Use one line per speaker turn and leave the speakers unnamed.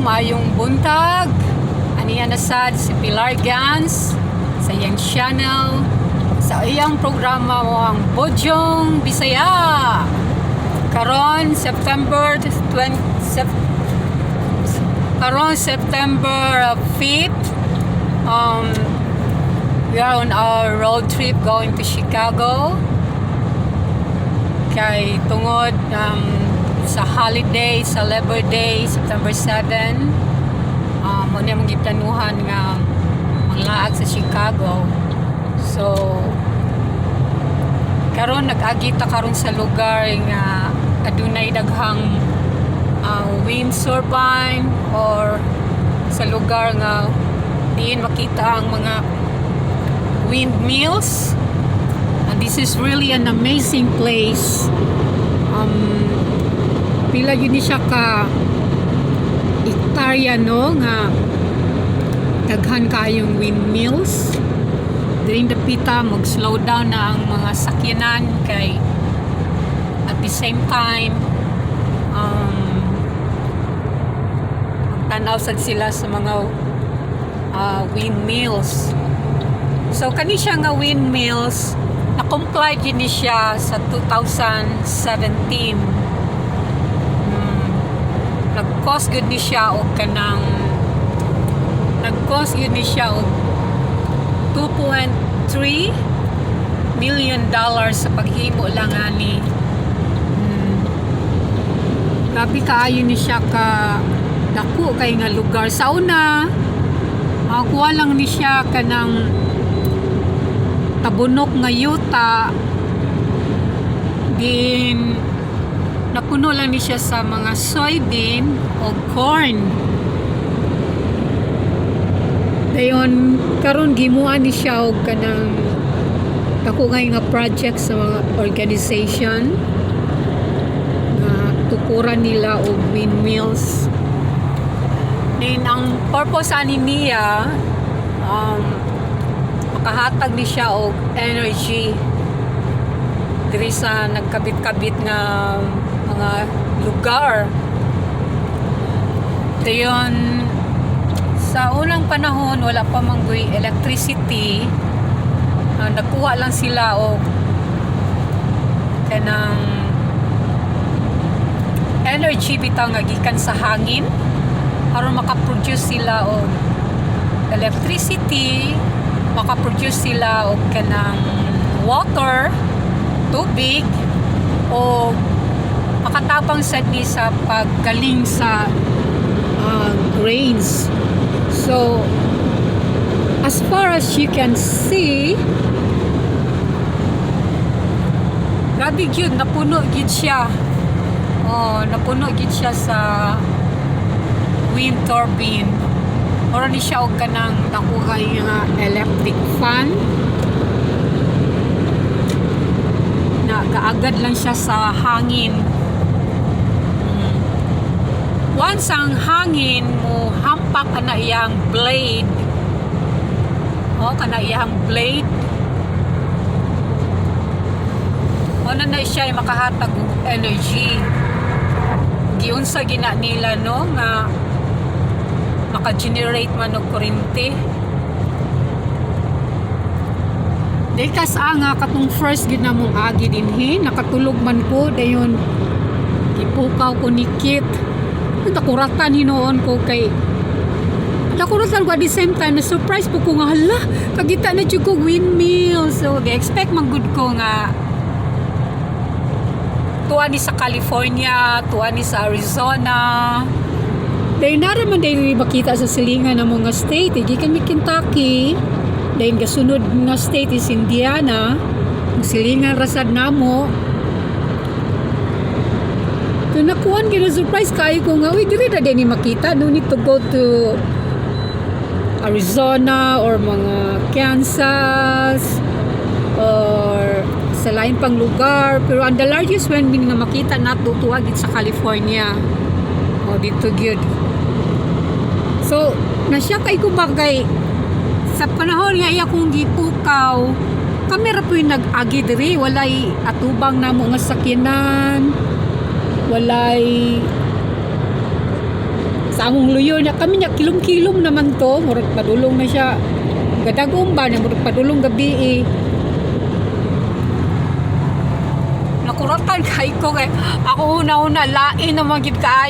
maayong buntag. Aniya nasad si Pilar Gans sa iyang channel, sa iyang programa mo ang Bodyong Bisaya. Karon September 5th, we are on our road trip going to Chicago. Kay tungod sa holiday, sa Labor Day, September 7, muna mong gitanuhan nga manglaag sa Chicago. So karon nag-agita karon sa lugar nga adunay daghang wind turbine, or sa lugar nga diin makita ang mga windmills. And this is really an amazing place. Pila yun siya ka hektarya, no, nga daghan kayong windmills. During the pita mag-slow down na ang mga sakyanan, kay at the same time tanaw sad sila sa mga windmills. So kani siya nga windmills na-comply din siya sa 2017. Nag-cost good ni siya og kanang $2.3 million sa paghimo lang ani. Grabe kaayo ni siya ka dako kay nga lugar. Sa una kuha lang ni siya kanang tabunok nga yuta, din napuno lang ni siya sa mga soybean o corn. Dayon karon gimuan ni siya og kanang dako nga project sa mga organization nga tukuran nila og windmills. Din ang purpose ani niya makahatag ni siya og energy diri sa nagkabit-kabit nga mga lugar. Dayon sa unang panahon wala pa manggoy electricity, nakuha lang sila og kanang energy bitaw nga gikan sa hangin aron makaproduce sila og electricity, makaproduce sila og kanang water, tubig, o makatapang sad ni sa paggaling sa grains. So as far as you can see, grabe gyud, napuno gyud siya. Napuno gyud siya sa wind turbine. Ora ni siya og kanang nakuha nga electric fan na kaagad lang siya sa hangin. Once ang hangin mo hampak kana iyang blade, kana iyang blade, na siya makahatag og energy. Giunsa gina nila, no, nga maka-generate man og kuryente. Dahil nga katong first gid na mong agi dinhi, nakatulog man ko, dayon ipukaw ko ni Kit. Nakuratan hinoon ko kay nakuratan ko at the same time na surprise po ko nga hala, kagita na jud ko windmill. So expect man gud ko nga tuwa ni sa California, tuwa ni sa Arizona. Dahil naraman dahil makita sa silingan ng mga state, gikan mi Kentucky, dahil kasunod nga state is Indiana, ang silingan rasad namo. So nakuhan surprise kayo ko nga, uy, dili na din makita, no need to go to Arizona or mga Kansas or sa lain pang lugar. Pero ang the largest one nga makita natutuwa gid sa California. Dito gyud. So nasya kay ko bagay sa panahon nga iya kong gipukaw, kami ra po'y nag-agi diri, walay atubang namo nga sakyanan, walay sa among luyo na kami nya kilom-kilom naman to, murag padulong na siya. Gadagong ba na murag padulong gabi. Nakuratan kay ko kay ako una-una lain naman gid kaayo.